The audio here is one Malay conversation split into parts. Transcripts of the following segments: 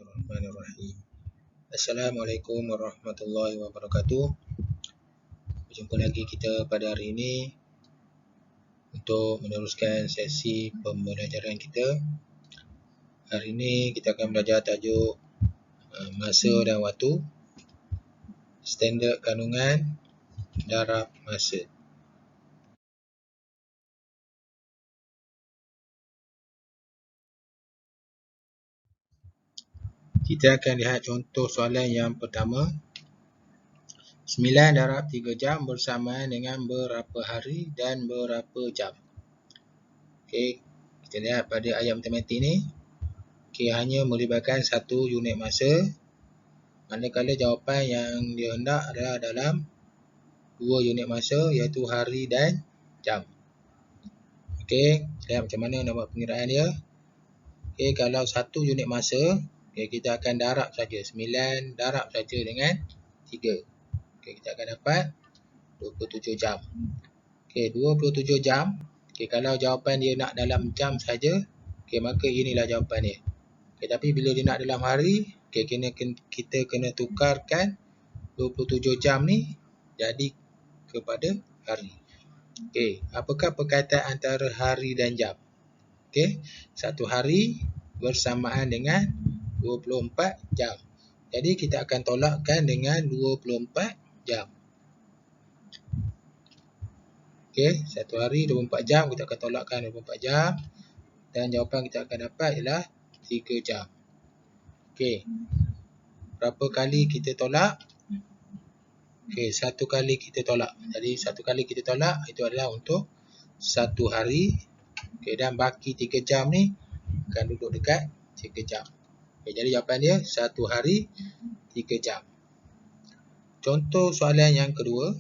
Bismillahirrahmanirrahim. Assalamualaikum warahmatullahi wabarakatuh. Berjumpa lagi kita pada hari ini untuk meneruskan sesi pembelajaran kita. Hari ini kita akan belajar tajuk masa dan waktu, standard kandungan, darab masa. Kita akan lihat contoh soalan yang pertama. 9 darab 3 jam bersamaan dengan berapa hari dan berapa jam? Okey, kita lihat pada ayat matematik ni. Okey, hanya melibatkan satu unit masa. Manakala jawapan yang dia hendak adalah dalam 2 unit masa, iaitu hari dan jam. Okey, lihat macam mana nak buat pengiraan dia. Okey, kalau satu unit masa, okay, kita akan darab saja. 9 darab saja dengan 3. Okey, kita akan dapat 27 jam. Okey, 27 jam. Okey, kalau jawapan dia nak dalam jam saja, okey, maka inilah jawapan dia. Okey, tapi bila dia nak dalam hari, okey, kita kena tukarkan 27 jam ni jadi kepada hari. Okey, apakah perkataan antara hari dan jam? Okey, satu hari bersamaan dengan 24 jam. Jadi kita akan tolakkan dengan 24 jam. Okey, satu hari 24 jam, kita akan tolakkan 24 jam. Dan jawapan kita akan dapat ialah 3 jam. Okey, berapa kali kita tolak? Okey, satu kali kita tolak. Jadi satu kali kita tolak itu adalah untuk satu hari. Okey, dan baki 3 jam ni akan duduk dekat 3 jam. Okey, jadi jawapan dia satu hari 3 jam. Contoh soalan yang kedua.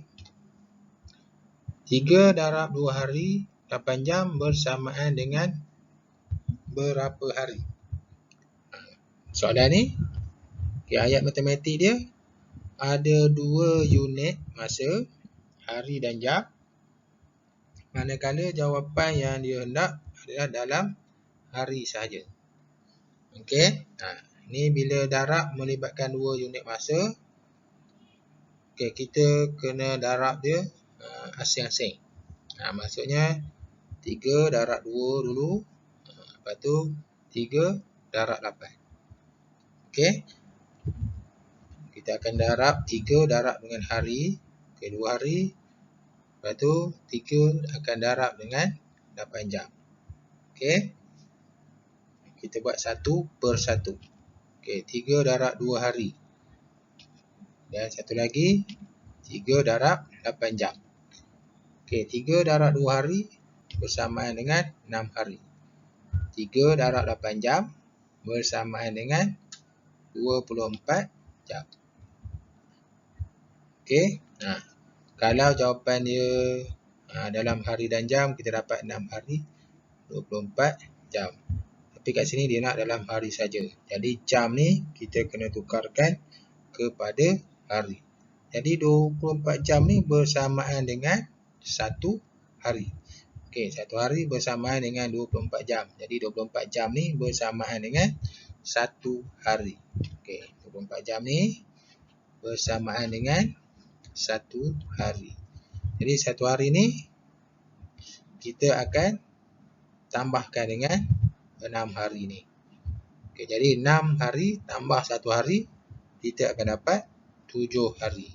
3 darab 2 hari 8 jam bersamaan dengan berapa hari? Soalan ni, okay, ayat matematik dia ada 2 unit masa, hari dan jam. Manakala jawapan yang dia hendak adalah dalam hari sahaja. Okey, ni bila darab melibatkan 2 unit masa. Okey, kita kena darab dia asing-asing. Maksudnya 3 darab 2 dulu. Lepas tu 3 darab 8. Okey. Kita akan darab 3 darab dengan hari. Okey, 2 hari. Lepas tu 3 akan darab dengan 8 jam. Okey. Kita buat satu per satu. Okey, 3 darab 2 hari. Dan satu lagi 3 darab 8 jam. Okey, 3 darab 2 hari bersamaan dengan 6 hari. 3 darab 8 jam bersamaan dengan 24 jam. Okey. Kalau jawapan dia dalam hari dan jam, kita dapat 6 hari 24 jam. Tapi kat sini dia nak dalam hari saja. Jadi jam ni kita kena tukarkan kepada hari. Jadi 24 jam ni bersamaan dengan satu hari. Okey, satu hari bersamaan dengan 24 jam. Jadi 24 jam ni bersamaan dengan satu hari. Okey, 24 jam ni bersamaan dengan satu hari. Jadi satu hari ni kita akan tambahkan dengan 6 hari ni. Okey, jadi 6 hari tambah satu hari, kita akan dapat 7 hari.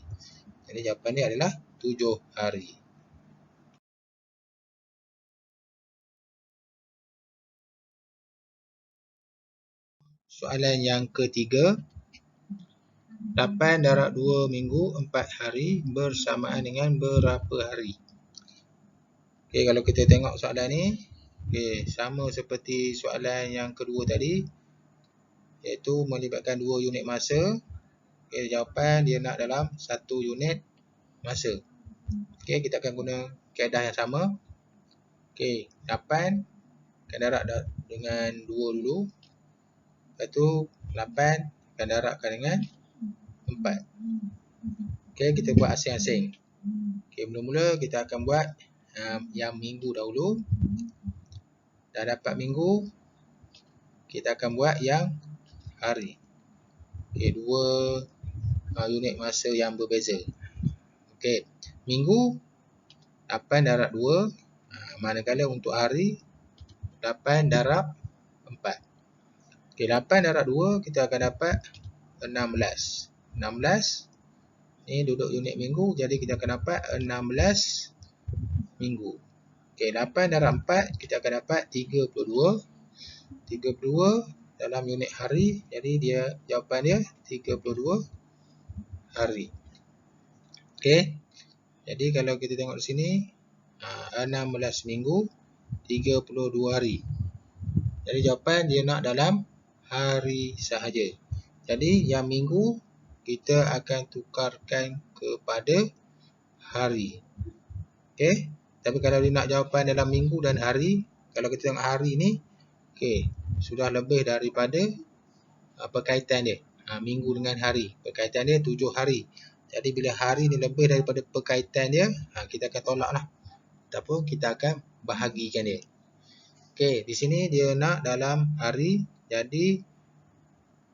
Jadi jawapan dia adalah 7 hari. Soalan yang ketiga. 8 darab 2 minggu 4 hari bersamaan dengan berapa hari? Okey, kalau kita tengok soalan ni, okey, sama seperti soalan yang kedua tadi, iaitu melibatkan 2 unit masa. Okey, jawapan dia nak dalam 1 unit masa. Okey, kita akan guna kaedah yang sama. Okey, 8 akan darab dengan 2 dulu. Lepas tu 8 akan darabkan dengan 4. Okey, kita buat asing-asing. Okey, mula-mula kita akan buat yang minggu dahulu. Dah dapat minggu, kita akan buat yang hari. Okey, 2 unit masa yang berbeza. Okey, minggu 8 darab 2, manakala untuk hari 8 darab 4. Okey, 8 darab 2 kita akan dapat 16. 16 ni duduk unit minggu, jadi kita akan dapat 16 minggu. Okey, 8 darab 4 kita akan dapat 32. 32 dalam unit hari, jadi dia jawapan dia 32 hari. Okey, jadi kalau kita tengok di sini 16 minggu 32 hari. Jadi jawapan dia nak dalam hari sahaja. Jadi yang minggu kita akan tukarkan kepada hari. Okey, tapi kalau dia nak jawapan dalam minggu dan hari, kalau kita tengok hari ni, okey, sudah lebih daripada perkaitan dia. Minggu dengan hari, perkaitan dia 7 hari. Jadi bila hari ni lebih daripada perkaitan dia, kita akan tolak lah. Ataupun kita akan bahagikan dia. Okey, di sini dia nak dalam hari. Jadi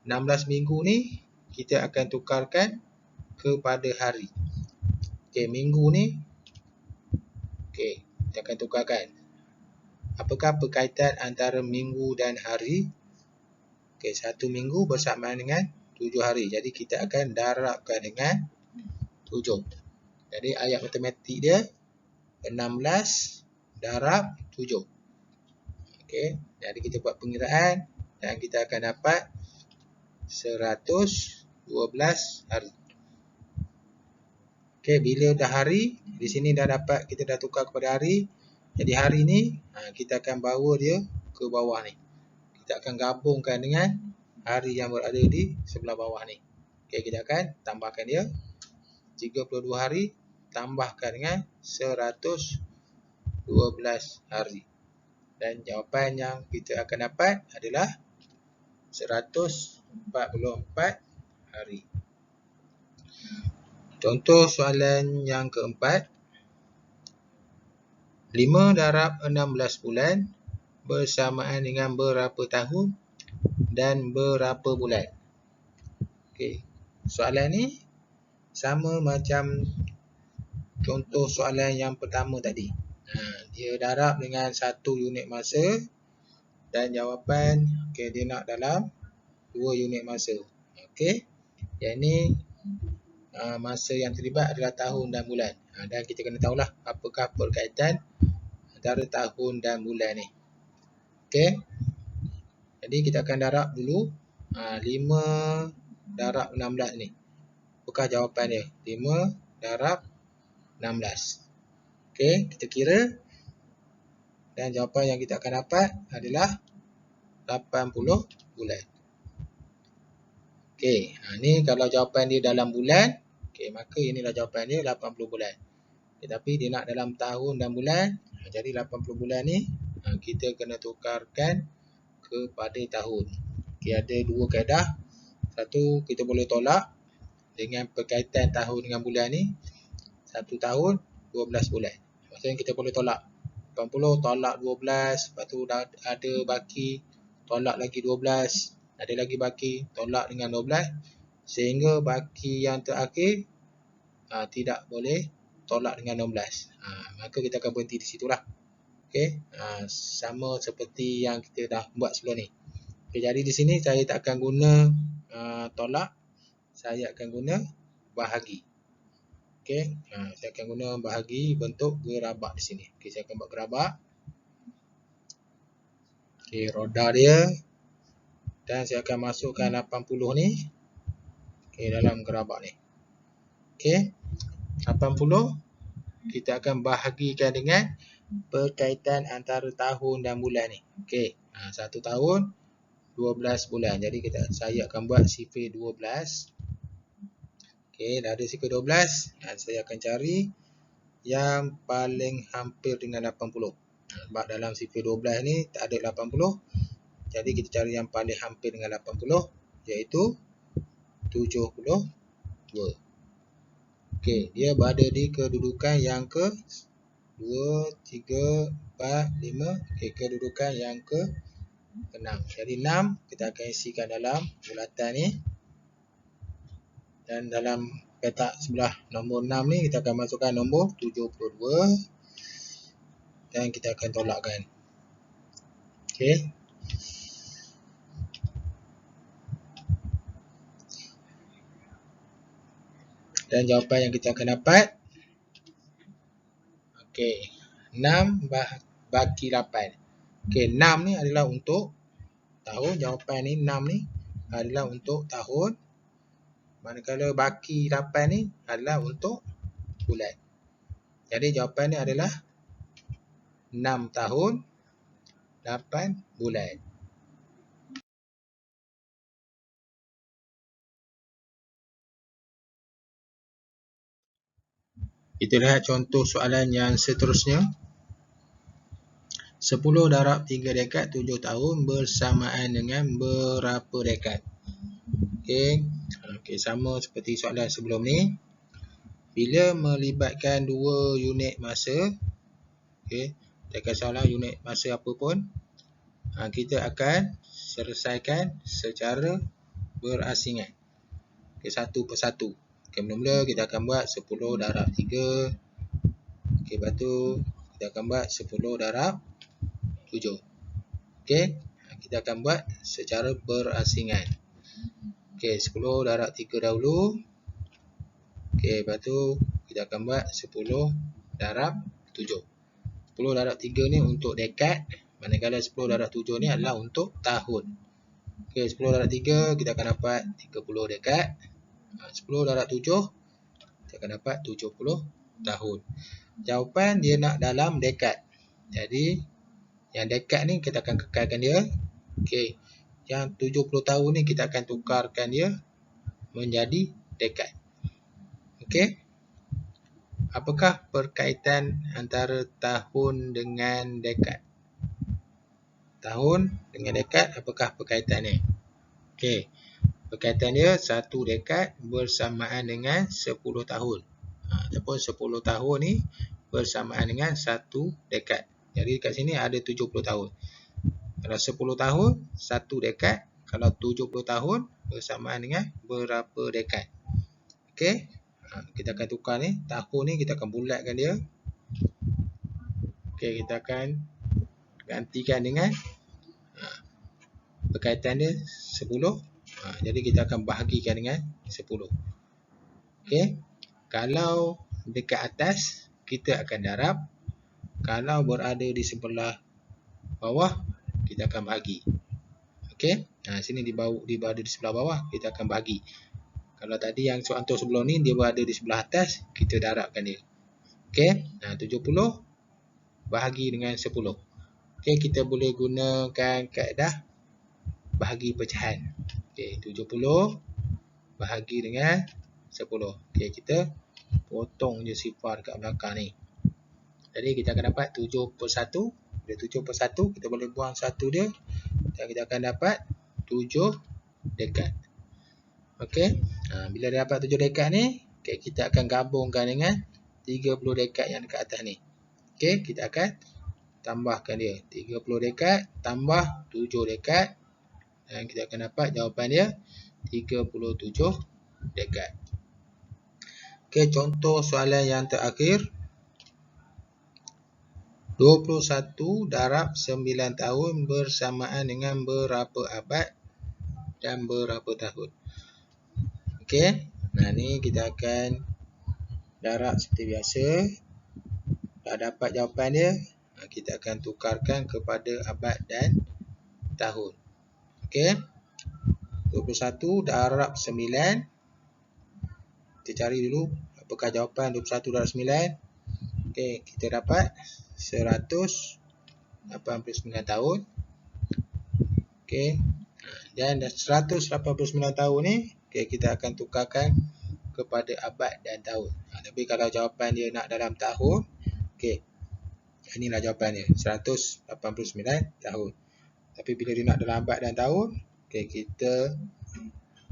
16 minggu ni kita akan tukarkan kepada hari. Okey, minggu ni, okey, kita akan tukarkan. Apakah perkaitan antara minggu dan hari? Okey, 1 minggu bersamaan dengan 7 hari. Jadi kita akan darabkan dengan 7. Jadi ayat matematik dia 16 darab 7. Okey, jadi kita buat pengiraan dan kita akan dapat 112 hari. Okey, bila dah hari, di sini dah dapat, kita dah tukar kepada hari. Jadi hari ni kita akan bawa dia ke bawah ni. Kita akan gabungkan dengan hari yang berada di sebelah bawah ni. Okey, kita akan tambahkan dia 32 hari tambahkan dengan 112 hari. Dan jawapan yang kita akan dapat adalah 144 hari. Contoh soalan yang keempat. 5 darab 16 bulan bersamaan dengan berapa tahun dan berapa bulan? Okey, soalan ni sama macam contoh soalan yang pertama tadi. Dia darab dengan 1 unit masa dan jawapan, okey, dia nak dalam 2 unit masa. Okey, yang ni masa yang terlibat adalah tahun dan bulan. Dan kita kena tahulah apakah perkaitan antara tahun dan bulan ni. Okey, jadi kita akan darab dulu 5 darab 16 ni. Apakah jawapan dia? 5 darab 16. Okey, kita kira. Dan jawapan yang kita akan dapat adalah 80 bulan. Okey, ni kalau jawapan dia dalam bulan, okey, maka inilah jawapan dia 80 bulan. Tetapi dia nak dalam tahun dan bulan, jadi 80 bulan ni kita kena tukarkan kepada tahun. Okey, ada 2 kaedah. Satu, kita boleh tolak dengan perkaitan tahun dengan bulan ni. 1 tahun 12 bulan. Maksudnya kita boleh tolak 80 tolak 12, lepas tu dah ada baki, tolak lagi 12, ada lagi baki, tolak dengan 12, sehingga baki yang terakhir tidak boleh tolak dengan 16. Maka kita akan berhenti di situlah. Okey, sama seperti yang kita dah buat sebelum ni. Okay, jadi di sini saya tak akan guna tolak, saya akan guna bahagi. Okey, saya akan guna bahagi bentuk gerabak di sini. Okey, saya akan buat gerabak. Okey, roda dia. Dan saya akan masukkan 80 ni. Okey, dalam gerabak ni. Okey, 80 kita akan bahagikan dengan perkaitan antara tahun dan bulan ni. Okey, 1 tahun 12 bulan. Jadi saya akan buat sifar 12. Okey, dah ada sifar 12. Saya akan cari yang paling hampir dengan 80. Sebab dalam sifar 12 ni tak ada 80. Jadi kita cari yang paling hampir dengan 80, iaitu 72. Okey, dia berada di kedudukan yang ke 2, 3, 4, 5. Okey, kedudukan yang ke 6. Jadi 6 kita akan isikan dalam bulatan ni. Dan dalam petak sebelah nombor 6 ni kita akan masukkan nombor 72 dan kita akan tolakkan. Okey. Dan jawapan yang kita akan dapat, okey, 6 bagi 8. Okey, 6 ni adalah untuk tahun. Jawapan ni 6 ni adalah untuk tahun. Manakala baki 8 ni adalah untuk bulan. Jadi jawapan ni adalah 6 tahun 8 bulan. Kita lihat contoh soalan yang seterusnya. 10 darab 3 dekad 7 tahun bersamaan dengan berapa dekad? Okey, sama seperti soalan sebelum ni. Bila melibatkan 2 unit masa, okey, tak kisahlah unit masa apa pun, kita akan selesaikan secara berasingan. Okey, satu persatu. Okey, mula-mula kita akan buat 10 darab 3. Okey, lepas tu kita akan buat 10 darab 7. Okey, kita akan buat secara berasingan. Okey, 10 darab 3 dahulu. Okey, lepas tu kita akan buat 10 darab 7. 10 darab 3 ni untuk dekad, manakala 10 darab 7 ni adalah untuk tahun. Okey, 10 darab 3 kita akan dapat 30 dekad. 10 darab 7 kita akan dapat 70 tahun. Jawapan dia nak dalam dekad. Jadi yang dekad ni kita akan kekalkan dia. Okey, yang 70 tahun ni kita akan tukarkan dia menjadi dekad. Okey. Apakah perkaitan antara tahun dengan dekad? Tahun dengan dekad, apakah perkaitan ni? Okey. Perkaitan dia 1 dekad bersamaan dengan 10 tahun. Ataupun 10 tahun ni bersamaan dengan 1 dekad. Jadi kat sini ada 70 tahun. Kalau 10 tahun, 1 dekad. Kalau 70 tahun bersamaan dengan berapa dekad? Okey. Kita akan tukar ni. Tahun ni kita akan bulatkan dia. Okey, kita akan gantikan dengan berkaitan dia 10. Jadi kita akan bahagikan dengan 10. Okey. Kalau dekat atas, kita akan darab. Kalau berada di sebelah bawah, kita akan bahagi. Okey. Sini berada di sebelah bawah, kita akan bahagi. Kalau tadi yang contoh sebelum ni, dia berada di sebelah atas, kita darabkan dia. Okey. 70 bahagi dengan 10. Okey, kita boleh gunakan kaedah bahagi pecahan. Okey, 70 bahagi dengan 10. Okey, kita potong je sifar dekat belakang ni. Jadi kita akan dapat 7 per 1. Bila 7 per 1, kita boleh buang 1 dia. Dan kita akan dapat 7 dekad. Okey. Bila dah dapat 7 dekad ni, okay, kita akan gabungkan dengan 30 dekad yang dekat atas ni. Okey, kita akan tambahkan dia. 30 dekad tambah 7 dekad. Dan kita akan dapat jawapan dia 37 dekad. Okey, contoh soalan yang terakhir. 21 darab 9 tahun bersamaan dengan berapa abad dan berapa tahun? Okey, ni kita akan darab seperti biasa. Dah dapat jawapan dia, kita akan tukarkan kepada abad dan tahun. Okey, 21 darab 9. Kita cari dulu apakah jawapan 21 darab 9. Okey, kita dapat 189 tahun. Okey. Dan 189 tahun ni, okay, kita akan tukarkan kepada abad dan tahun. Tapi kalau jawapan dia nak dalam tahun, okey. Inilah jawapan dia, 189 tahun. Tapi bila dia nak dalam abad dan tahun, okey, kita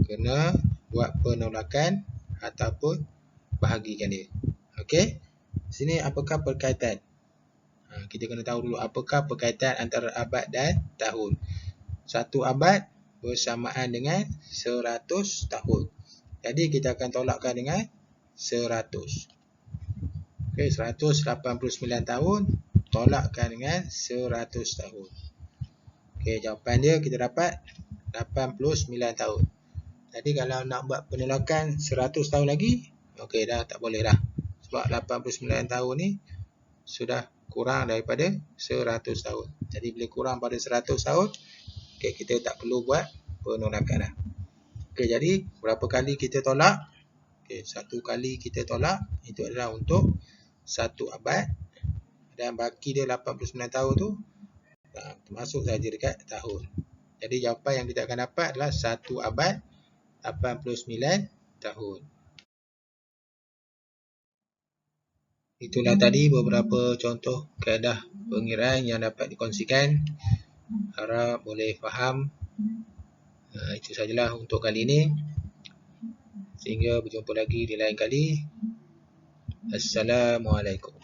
kena buat penolakan ataupun bahagikan dia. Okey. Sini apakah perkaitan? Kita kena tahu dulu apakah perkaitan antara abad dan tahun. 1 abad bersamaan dengan 100 tahun. Jadi kita akan tolakkan dengan 100. Okey, 189 tahun tolakkan dengan 100 tahun. Okey, jawapan dia kita dapat 89 tahun. Jadi kalau nak buat penolakan 100 tahun lagi, okey dah tak boleh dah. Sebab 89 tahun ni sudah kurang daripada 100 tahun. Jadi bila kurang pada 100 tahun, okey kita tak perlu buat penolakan dah. Okey, jadi berapa kali kita tolak? Okey, satu kali kita tolak itu adalah untuk 1 abad dan baki dia 89 tahun tu termasuk saja dekat tahun. Jadi jawapan yang kita akan dapat adalah 1 abad 89 tahun. Itulah tadi beberapa contoh kaedah pengiraan yang dapat dikongsikan. Harap boleh faham. Itu sajalah untuk kali ini. Sehingga berjumpa lagi di lain kali. Assalamualaikum.